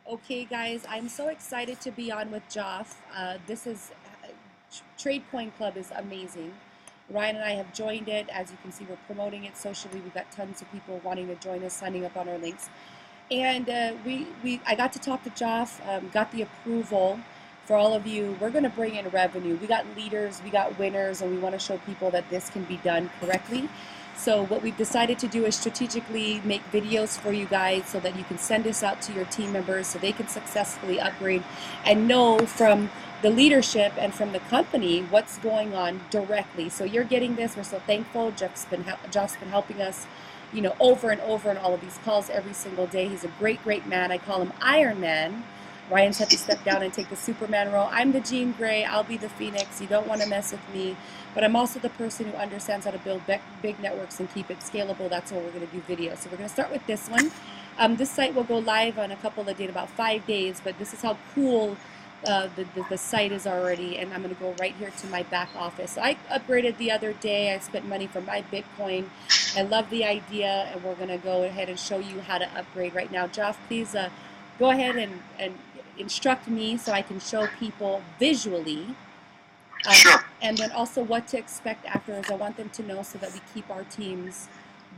Okay, guys, I'm so excited to be on with Joff. This is Trade Coin Club is amazing. Ryan and I have joined it. As you can see, we're promoting it socially. We've got tons of people wanting to join us, signing up on our links. And I got to talk to Joff, got the approval for all of you. We're going to bring in revenue. We got leaders, we got winners, and we want to show people that this can be done correctly. So what we've decided to do is strategically make videos for you guys so that you can send this out to your team members so they can successfully upgrade and know from the leadership and from the company what's going on directly. So you're getting this. We're so thankful. Jeff's been helping us, over and over in all of these calls every single day. He's a great, great man. I call him Iron Man. Ryan's had to step down and take the Superman role. I'm the Jean Grey. I'll be the Phoenix. You don't want to mess with me. But I'm also the person who understands how to build big networks and keep it scalable. That's why we're going to do videos. So we're going to start with this one. This site will go live on a couple of days, about 5 days. But this is how cool the site is already. And I'm going to go right here to my back office. So I upgraded the other day. I spent money for my Bitcoin. I love the idea. And we're going to go ahead and show you how to upgrade right now. Joff, please go ahead and instruct me so I can show people visually, Sure. and then also what to expect afterwards. I want them to know so that we keep our teams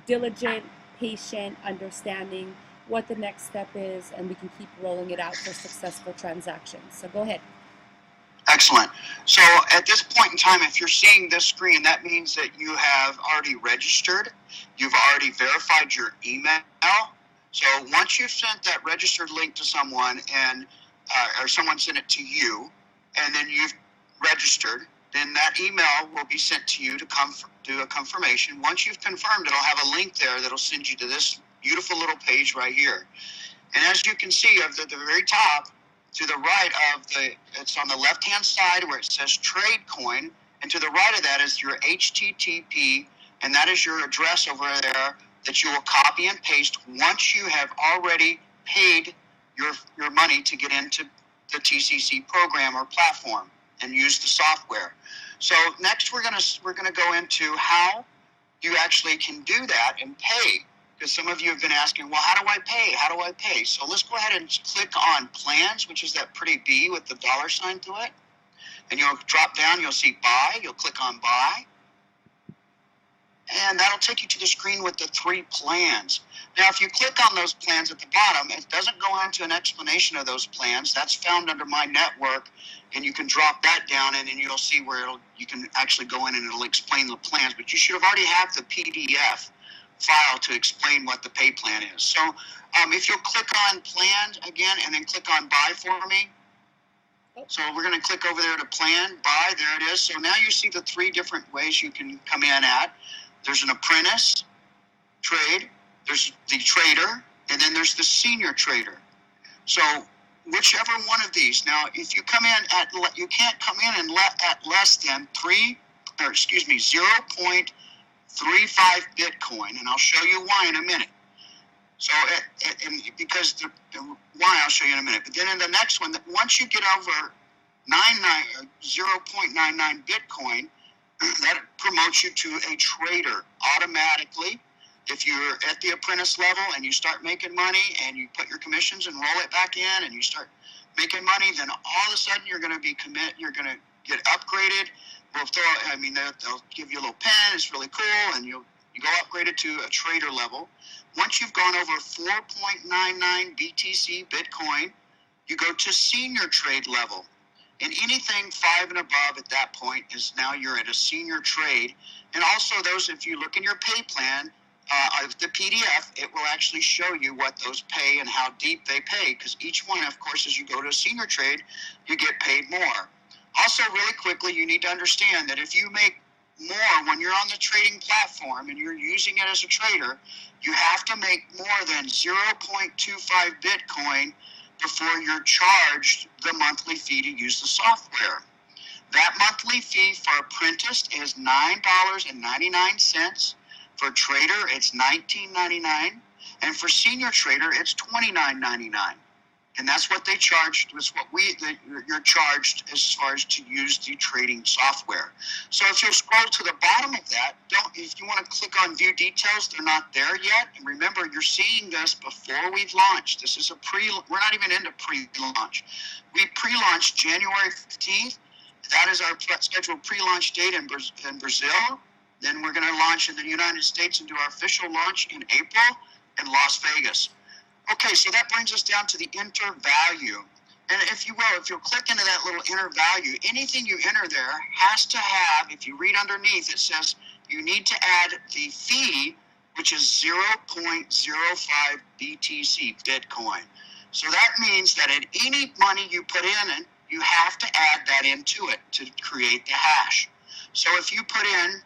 diligent, patient, understanding what the next step is, and we can keep rolling it out for successful transactions. So go ahead. Excellent. So at this point in time, if you're seeing this screen, that means that you have already registered. You've already verified your email. So once you've sent that registered link to someone or someone sent it to you, and then you've registered, then that email will be sent to you to do a confirmation. Once you've confirmed, it'll have a link there that'll send you to this beautiful little page right here. And as you can see, at the very top, to the right it's on the left-hand side where it says Trade Coin, and to the right of that is your HTTP, and that is your address over there that you will copy and paste once you have already paid your money to get into the TCC program or platform and use the software. So next we're gonna go into how you actually can do that and pay. Because some of you have been asking, well, how do I pay? How do I pay? So let's go ahead and click on plans, which is that pretty B with the $ to it. And you'll drop down, you'll see buy. You'll click on buy. And that'll take you to the screen with the 3 plans. Now, if you click on those plans at the bottom, it doesn't go into an explanation of those plans. That's found under my network. And you can drop that down, and then you'll see where you can actually go in and it'll explain the plans. But you should have already have the PDF file to explain what the pay plan is. So if you'll click on plan again and then click on buy for me. So we're going to click over there to plan, buy, there it is. So now you see the 3 different ways you can come in at. There's an apprentice trade, there's the trader, and then there's the senior trader. So whichever one of these. Now, if you come in you can't come in at less than 0.35 Bitcoin, and I'll show you why in a minute. So, why I'll show you in a minute. But then in the next one, once you get over 0.99 Bitcoin, that promotes you to a trader automatically. If you're at the apprentice level and you start making money and you put your commissions and roll it back in and you start making money, then all of a sudden you're going to you're going to get upgraded. They'll give you a little pen. It's really cool, and you go upgraded to a trader level. Once you've gone over 4.99 BTC Bitcoin, you go to senior trade level. And anything 5 and above at that point is now you're at a senior trade. And also if you look in your pay plan, of the PDF, it will actually show you what those pay and how deep they pay, because each one, of course, as you go to a senior trade, you get paid more. Also, really quickly, you need to understand that if you make more when you're on the trading platform and you're using it as a trader, you have to make more than 0.25 Bitcoin before you're charged the monthly fee to use the software. That monthly fee for apprentice is $9.99. For trader, it's $19.99. And for senior trader, it's $29.99. And that's what they charge. That's what you're charged as far as to use the trading software. So if you'll scroll to the bottom of that, if you want to click on view details, they're not there yet. And remember, you're seeing this before we've launched. This is we're not even into pre-launch. We pre-launched January 15th. That is our scheduled pre-launch date in Brazil. Then we're going to launch in the United States and do our official launch in April in Las Vegas. Okay, so that brings us down to the enter value. And if you will, if you'll click into that little enter value, anything you enter there has to have, if you read underneath, it says you need to add the fee, which is 0.05 BTC, Bitcoin. So that means that at any money you put in, you have to add that into it to create the hash. So if you put in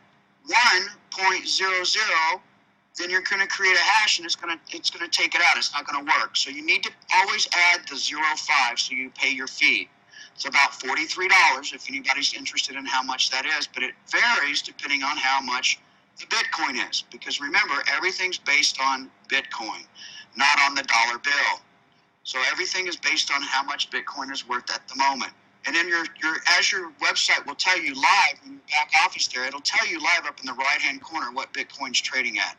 1.00, then you're going to create a hash and it's going to take it out. It's not going to work. So you need to always add the 0.5 so you pay your fee. It's about $43 if anybody's interested in how much that is, but it varies depending on how much the Bitcoin is. Because remember, everything's based on Bitcoin, not on the dollar bill. So everything is based on how much Bitcoin is worth at the moment. And then as your website will tell you live in your back office there, it'll tell you live up in the right-hand corner what Bitcoin's trading at.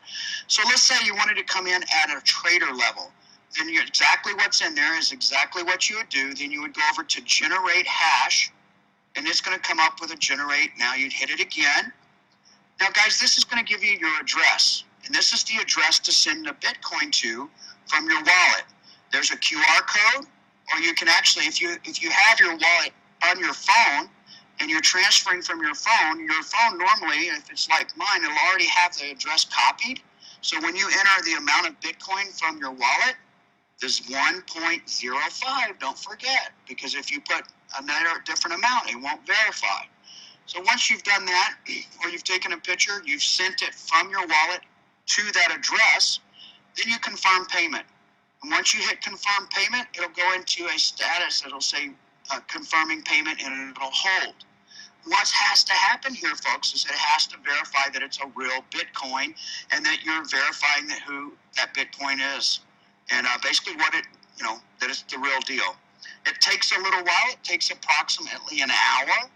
So let's say you wanted to come in at a trader level. Then exactly what's in there is exactly what you would do. Then you would go over to generate hash, and it's going to come up with a generate. Now you'd hit it again. Now, guys, this is going to give you your address. And this is the address to send the Bitcoin to from your wallet. There's a QR code. Or you can actually, if you have your wallet on your phone and you're transferring from your phone normally, if it's like mine, it'll already have the address copied. So when you enter the amount of Bitcoin from your wallet, there's 1.05, don't forget, because if you put another different amount, it won't verify. So once you've done that, or you've taken a picture, you've sent it from your wallet to that address, then you confirm payment. And once you hit confirm payment, it'll go into a status that'll say confirming payment, and it'll hold. What has to happen here, folks, is it has to verify that it's a real Bitcoin and that you're verifying that who that Bitcoin is. And basically that it's the real deal. It takes a little while. It takes approximately an hour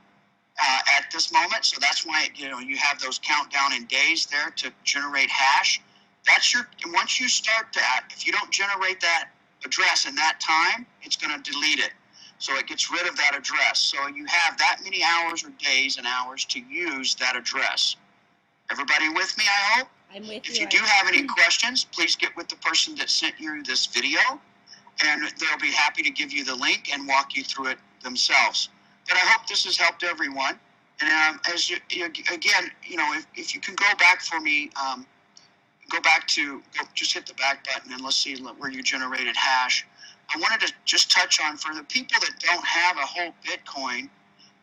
at this moment. So that's why, you have those countdown in days there to generate hash. And once you start that, if you don't generate that address in that time, it's going to delete it. So it gets rid of that address. So you have that many hours or days and hours to use that address. Everybody with me, I hope? I'm with you. If you do have any questions, please get with the person that sent you this video, and they'll be happy to give you the link and walk you through it themselves. But I hope this has helped everyone. And if you can go back for me, just hit the back button and let's see where you generated hash. I wanted to just touch on, for the people that don't have a whole Bitcoin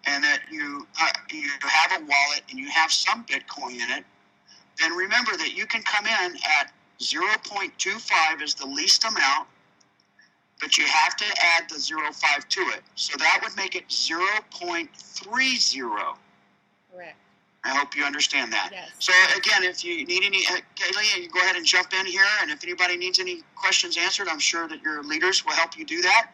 and that you have a wallet and you have some Bitcoin in it, then remember that you can come in at 0.25 is the least amount, but you have to add the 0.5 to it. So that would make it 0.30. Correct. I hope you understand that. Yes. So again, if you need any, Kaylee, you go ahead and jump in here. And if anybody needs any questions answered, I'm sure that your leaders will help you do that.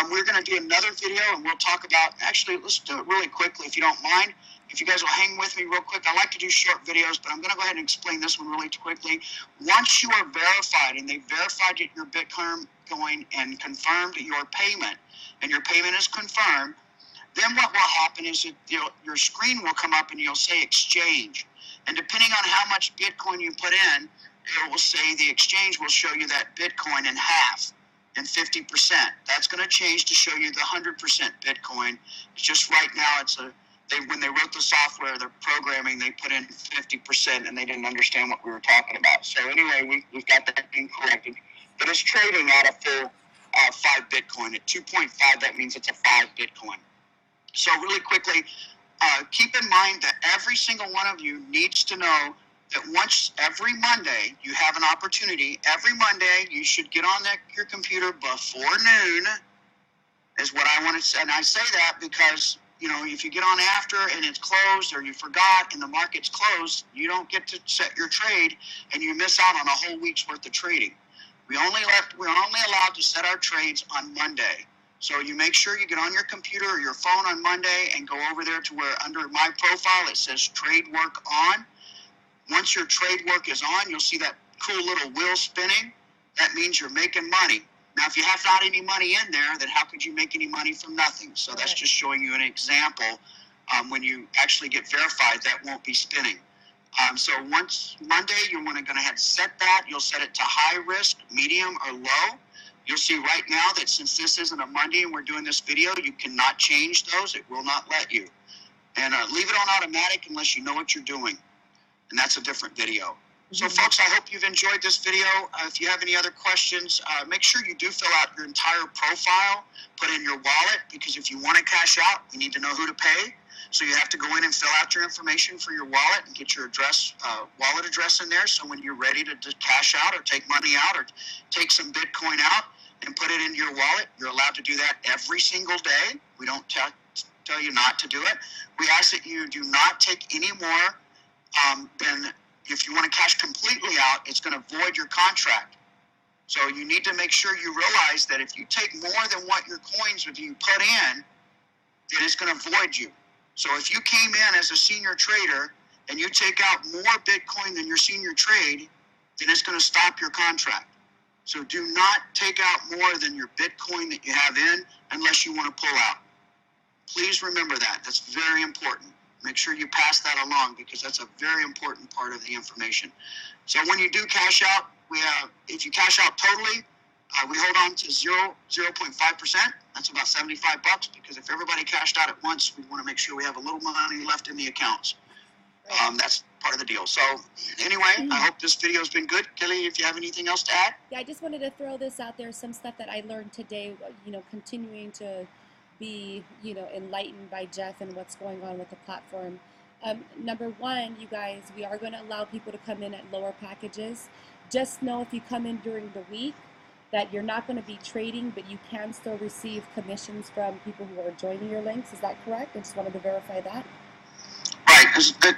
We're going to do another video and we'll talk about, actually, let's do it really quickly if you don't mind. If you guys will hang with me real quick, I like to do short videos, but I'm going to go ahead and explain this one really quickly. Once you are verified and they verified your Bitcoin and confirmed your payment, and your payment is confirmed, then what will happen is that your screen will come up and you'll say exchange. And depending on how much Bitcoin you put in, it will say the exchange will show you that Bitcoin in half and 50%. That's going to change to show you the 100% Bitcoin. It's just right now when they wrote the software, they're programming, they put in 50% and they didn't understand what we were talking about. So anyway, we've got that being corrected. But it's trading at a full 5 Bitcoin. At 2.5, that means it's a 5 Bitcoin. So really quickly, keep in mind that every single one of you needs to know that every Monday, you have an opportunity. Every Monday, you should get on your computer before noon, is what I want to say. And I say that because, if you get on after and it's closed or you forgot and the market's closed, you don't get to set your trade and you miss out on a whole week's worth of trading. We're only allowed to set our trades on Monday. So you make sure you get on your computer or your phone on Monday and go over there to where under my profile it says trade work on. Once your trade work is on, you'll see that cool little wheel spinning. That means you're making money. Now, if you have not any money in there, then how could you make any money from nothing? So that's just showing you an example. When you actually get verified, that won't be spinning. So once Monday, you're going to go ahead and set that. You'll set it to high risk, medium, or low. You'll see right now that since this isn't a Monday and we're doing this video, you cannot change those. It will not let you. And leave it on automatic unless you know what you're doing. And that's a different video. So folks, I hope you've enjoyed this video. If you have any other questions, make sure you do fill out your entire profile, put in your wallet, because if you want to cash out, we need to know who to pay. So you have to go in and fill out your information for your wallet and get your address, wallet address in there. So when you're ready to cash out or take money out or take some Bitcoin out and put it into your wallet, you're allowed to do that every single day. We don't tell you not to do it. We ask that you do not take any more than, if you want to cash completely out, it's going to void your contract. So you need to make sure you realize that if you take more than what your coins that you put in, it is going to void you. So if you came in as a senior trader and you take out more Bitcoin than your senior trade, then it's going to stop your contract. So do not take out more than your Bitcoin that you have in unless you want to pull out. Please remember that. That's very important. Make sure you pass that along because that's a very important part of the information. So when you do cash out, if you cash out totally, we hold on to 0.5%. That's about $75 because if everybody cashed out at once, we want to make sure we have a little money left in the accounts. That's part of the deal. So anyway, I hope this video has been good. Kelly, if you have anything else to add? Yeah, I just wanted to throw this out there, some stuff that I learned today, continuing to be, enlightened by Jeff and what's going on with the platform. Number one, you guys, we are going to allow people to come in at lower packages. Just know if you come in during the week that you're not going to be trading, but you can still receive commissions from people who are joining your links. Is that correct? I just wanted to verify that. Right.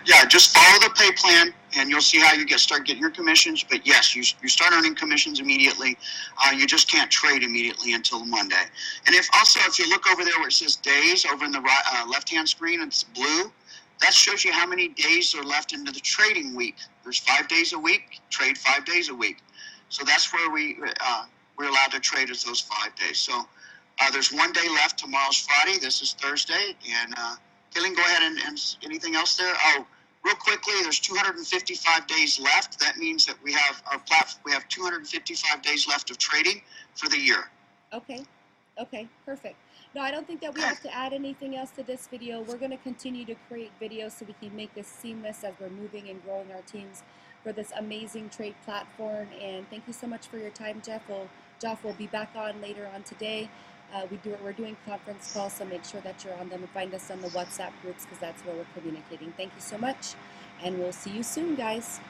Yeah, just follow the pay plan, and you'll see how you start getting your commissions. But yes, you start earning commissions immediately. You just can't trade immediately until Monday. And if you look over there where it says days over in the left-hand screen, it's blue. That shows you how many days are left into the trading week. There's 5 days a week. Trade 5 days a week. So that's where we're allowed to trade as those 5 days. So there's 1 day left. Tomorrow's Friday. This is Thursday. And Killing, go ahead and anything else there? Oh, real quickly, there's 255 days left. That means that we have 255 days left of trading for the year. Okay, perfect. No, I don't think that we have to add anything else to this video. We're going to continue to create videos so we can make this seamless as we're moving and growing our teams for this amazing trade platform. And thank you so much for your time, Jeff. Jeff will be back on later on today. We're doing conference calls, so make sure that you're on them and find us on the WhatsApp groups because that's where we're communicating. Thank you so much, and we'll see you soon, guys.